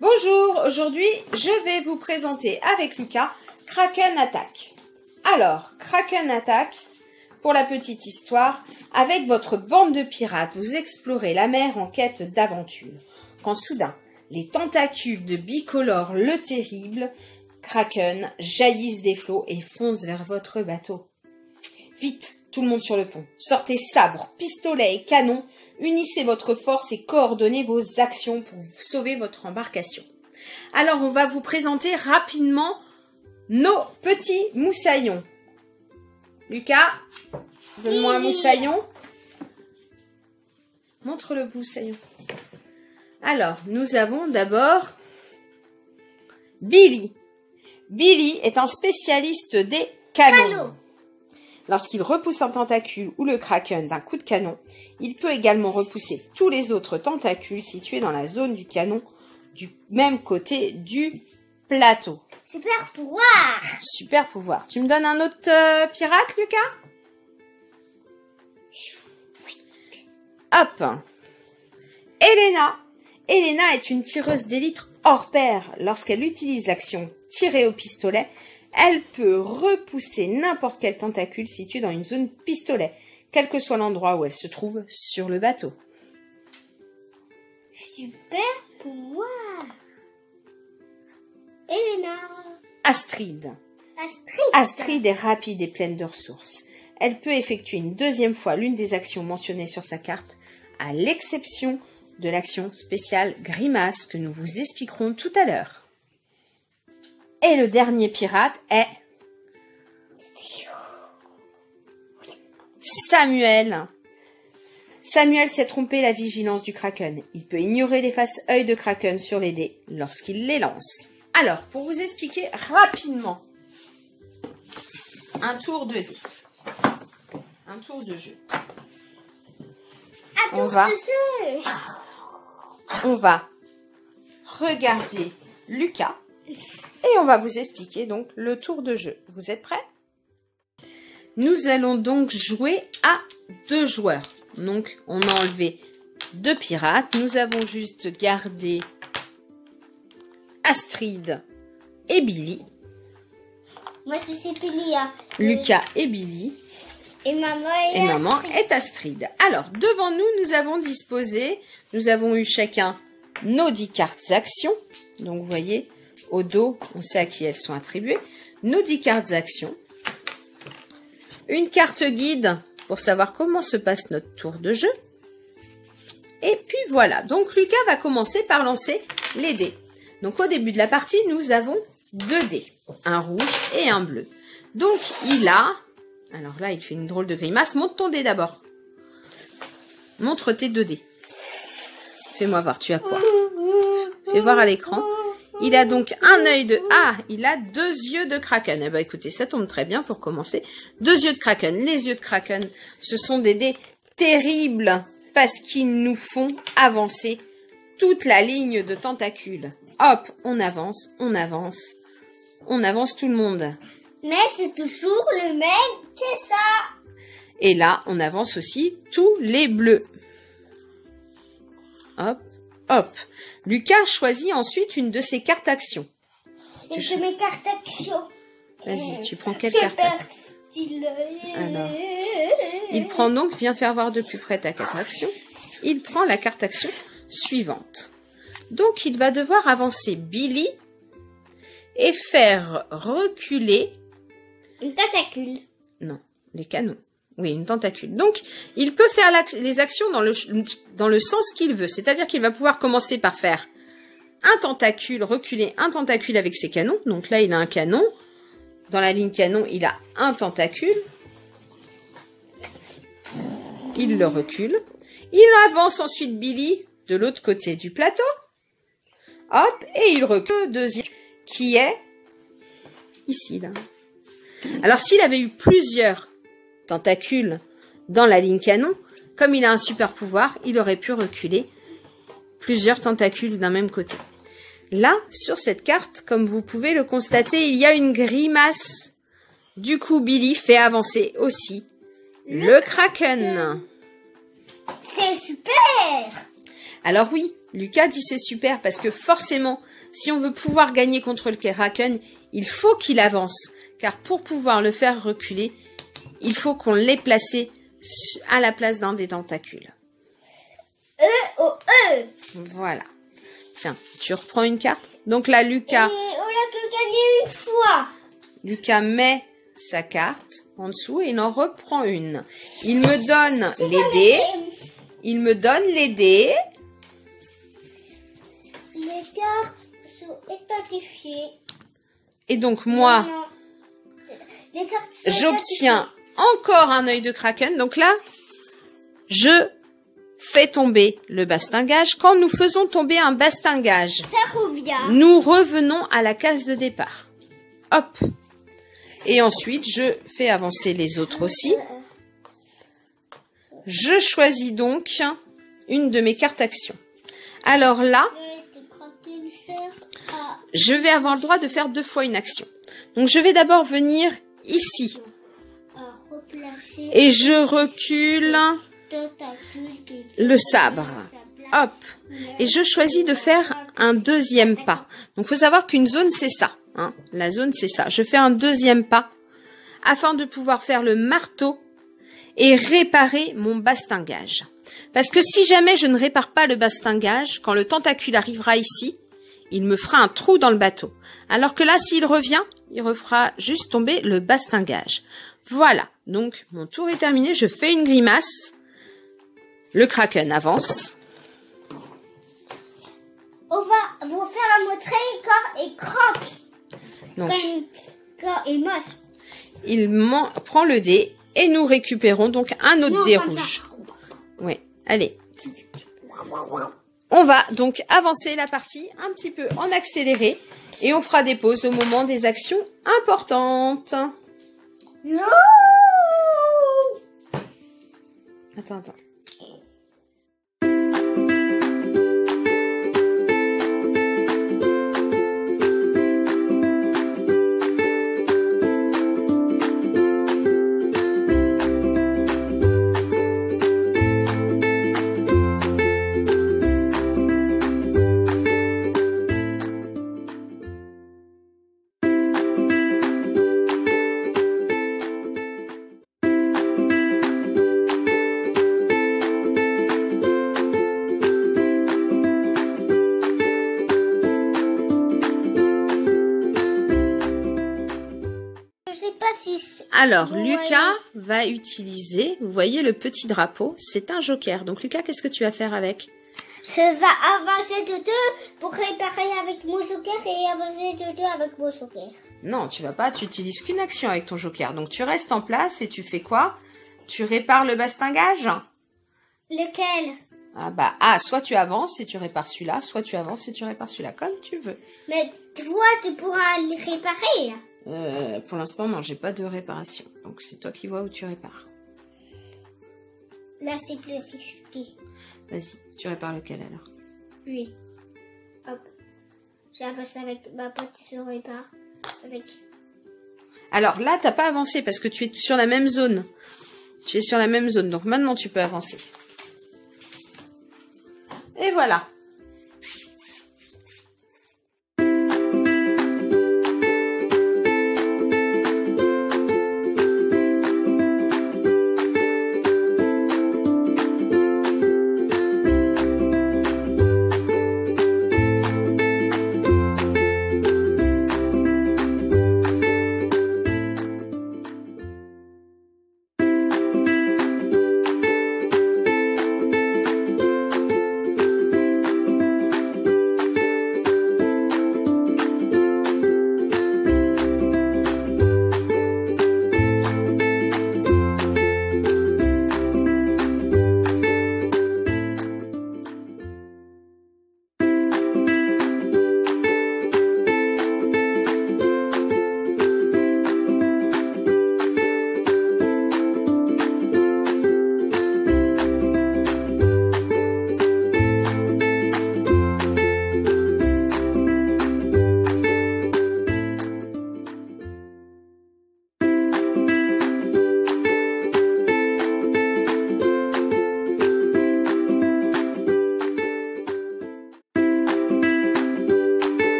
Bonjour, aujourd'hui je vais vous présenter avec Lucas Kraken Attack. Alors, Kraken Attack, pour la petite histoire, avec votre bande de pirates, vous explorez la mer en quête d'aventure. Quand soudain, les tentacules de Bicolore le Terrible, Kraken, jaillissent des flots et foncent vers votre bateau. Vite, tout le monde sur le pont. Sortez sabres, pistolets et canons. Unissez votre force et coordonnez vos actions pour sauver votre embarcation. Alors, on va vous présenter rapidement nos petits moussaillons. Lucas, donne-moi un moussaillon. Montre le moussaillon. Alors, nous avons d'abord Billy. Billy est un spécialiste des canons. Lorsqu'il repousse un tentacule ou le kraken d'un coup de canon, il peut également repousser tous les autres tentacules situés dans la zone du canon du même côté du plateau. Super pouvoir! Super pouvoir. Tu me donnes un autre pirate, Lucas? Hop. Elena est une tireuse d'élite hors pair. Lorsqu'elle utilise l'action tirer au pistolet, elle peut repousser n'importe quel tentacule situé dans une zone pistolet, quel que soit l'endroit où elle se trouve sur le bateau. Super pouvoir. Elena. Astrid est rapide et pleine de ressources. Elle peut effectuer une deuxième fois l'une des actions mentionnées sur sa carte, à l'exception de l'action spéciale Grimace que nous vous expliquerons tout à l'heure. Et le dernier pirate est Samuel. Samuel sait tromper la vigilance du Kraken. Il peut ignorer les faces-œil de Kraken sur les dés lorsqu'il les lance. Alors, pour vous expliquer rapidement, un tour de dés. Un tour de jeu. On va regarder Lucas. Et on va vous expliquer donc le tour de jeu. Vous êtes prêts? Nous allons donc jouer à 2 joueurs. Donc, on a enlevé 2 pirates. Nous avons juste gardé Astrid et Billy. Moi, je sais Billy. Lucas et Billy. Et maman est Astrid. Alors, devant nous, nous avons eu chacun nos 10 cartes actions. Donc, vous voyez, au dos, on sait à qui elles sont attribuées. Nos 10 cartes actions. Une carte guide pour savoir comment se passe notre tour de jeu. Et puis voilà. Donc Lucas va commencer par lancer les dés. Donc au début de la partie, nous avons 2 dés. Un rouge et un bleu. Donc il a... Alors là, il fait une drôle de grimace. Montre ton dé d'abord. Montre tes 2 dés. Fais-moi voir, tu as quoi? Fais voir à l'écran. Il a donc un œil de... Ah, il a 2 yeux de Kraken. Eh ben, écoutez, ça tombe très bien pour commencer. 2 yeux de Kraken. Les yeux de Kraken, ce sont des dés terribles parce qu'ils nous font avancer toute la ligne de tentacules. Hop, on avance tout le monde. Mais c'est toujours le même, c'est ça. Et là, on avance aussi tous les bleus. Hop. Hop. Lucas choisit ensuite une de ses cartes actions. Et je mets carte action. Vas-y, tu prends quelle carte? Alors, il prend donc, viens faire voir de plus près ta carte action. Il prend la carte action suivante. Donc, il va devoir avancer Billy et faire reculer... Une tentacule. Non, les canons. Oui, une tentacule. Donc, il peut faire les actions dans le sens qu'il veut. C'est-à-dire qu'il va pouvoir commencer par faire un tentacule, reculer un tentacule avec ses canons. Donc là, il a un canon. Dans la ligne canon, il a un tentacule. Il le recule. Il avance ensuite Billy de l'autre côté du plateau. Hop, et il recule le deuxième qui est ici, là. Alors, s'il avait eu plusieurs tentacules dans la ligne canon, comme il a un super pouvoir, il aurait pu reculer plusieurs tentacules d'un même côté. Là, sur cette carte, comme vous pouvez le constater, il y a une grimace. Du coup, Billy fait avancer aussi le Kraken. C'est super! Alors oui, Lucas dit c'est super parce que forcément, si on veut pouvoir gagner contre le Kraken, il faut qu'il avance. Car pour pouvoir le faire reculer, il faut qu'on l'ait placé à la place d'un des tentacules. E. Voilà. Tiens, tu reprends une carte. Donc là, Lucas... Et on l'a que gagné une fois. Lucas met sa carte en dessous et il en reprend une. Il me donne les dés. Il me donne les dés. Les cartes sont identifiées. Et donc moi, Les cartes sont j'obtiens encore un œil de Kraken. Donc là, je fais tomber le bastingage. Quand nous faisons tomber un bastingage, Ça revient. nous revenons à la case de départ. Hop. Et ensuite, je fais avancer les autres aussi. Je choisis donc une de mes cartes actions. Alors là, je vais avoir le droit de faire 2 fois une action. Donc, je vais d'abord venir ici. Et je recule le sabre. Hop. Et je choisis de faire un deuxième pas. Donc, il faut savoir qu'une zone, c'est ça. Hein. La zone, c'est ça. Je fais un deuxième pas afin de pouvoir faire le marteau et réparer mon bastingage. Parce que si jamais je ne répare pas le bastingage, quand le tentacule arrivera ici, il me fera un trou dans le bateau. Alors que là, s'il revient, il refera juste tomber le bastingage. Voilà, donc mon tour est terminé, je fais une grimace. Le Kraken avance. On va vous faire montrer quand il croque. Donc, Quand il mange. il prend le dé et nous récupérons donc un autre dé rouge. Oui, allez. On va donc avancer la partie un petit peu en accéléré et on fera des pauses au moment des actions importantes. Non. Attends. Alors, Lucas va utiliser, vous voyez le petit drapeau, c'est un joker. Donc Lucas, qu'est-ce que tu vas faire avec? Je vais avancer de 2 pour réparer avec mon joker et avancer de 2 avec mon joker. Non, tu vas pas, tu utilises qu'une action avec ton joker. Donc tu restes en place et tu fais quoi? Tu répares le bastingage? Lequel? Soit tu avances et tu répares celui-là, soit tu avances et tu répares celui-là, comme tu veux. Mais toi, tu pourras le réparer. Pour l'instant, non, j'ai pas de réparation. Donc c'est toi qui vois où tu répares. Là, c'est plus risqué. Vas-y, tu répares lequel alors? Oui. Hop. J'avance avec ma pote, je répare avec. Alors là, t'as pas avancé parce que tu es sur la même zone. Tu es sur la même zone, donc maintenant tu peux avancer. Et voilà.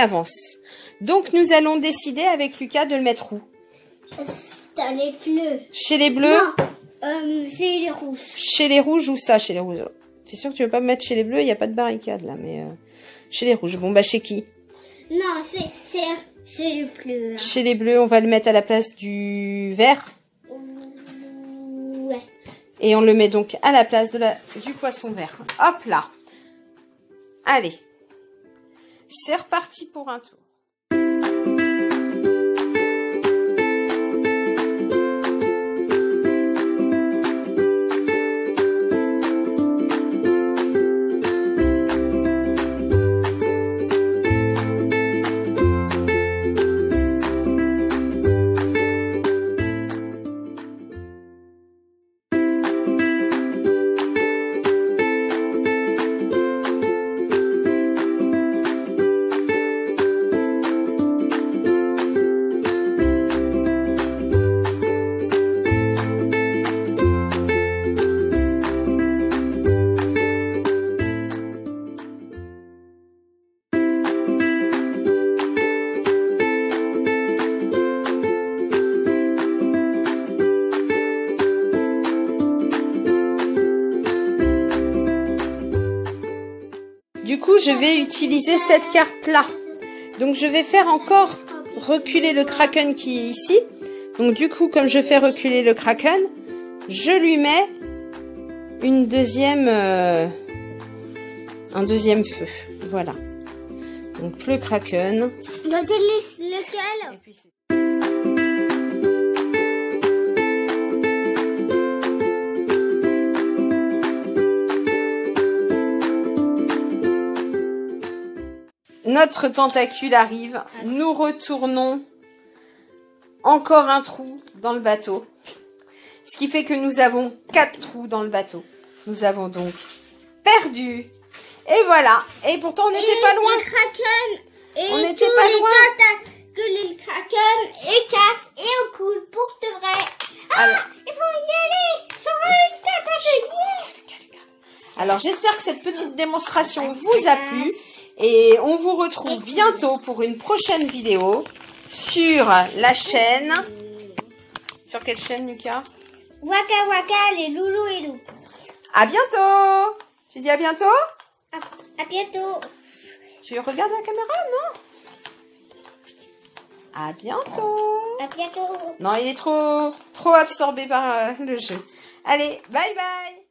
avance. Donc, nous allons décider avec Lucas de le mettre où? Dans les bleus. Chez les bleus? Non, c'est les rouges. Chez les rouges ou ça, chez les rouges? C'est sûr que tu veux pas me mettre chez les bleus, il n'y a pas de barricade là, mais chez les rouges. Bon, bah chez qui? Non, c'est le bleu. Hein. Chez les bleus, on va le mettre à la place du vert. Ouais. Et on le met donc à la place du poisson vert. Hop là. Allez. C'est reparti pour un tour. Du coup, je vais utiliser cette carte-là. Donc, je vais faire encore reculer le Kraken qui est ici. Donc, du coup, comme je fais reculer le Kraken, je lui mets un deuxième feu. Voilà. Donc, le Kraken. Lequel? Et puis, notre tentacule arrive, nous retournons encore un trou dans le bateau. Ce qui fait que nous avons 4 trous dans le bateau. Nous avons donc perdu. Et voilà. Et pourtant, on n'était pas loin. Les Kraken. On n'était pas loin. Que les Kraken cassent et on coule pour de vrai. Alors, Il faut y aller. J'aurai une tête de alors j'espère que cette petite démonstration vous a plu. Et on vous retrouve bientôt pour une prochaine vidéo sur la chaîne. Sur quelle chaîne, Lucas? Waka Waka, les loulous et loups. À bientôt. Tu dis à bientôt? À bientôt. Tu regardes la caméra, non? À bientôt. À bientôt. Non, il est trop absorbé par le jeu. Allez, bye bye.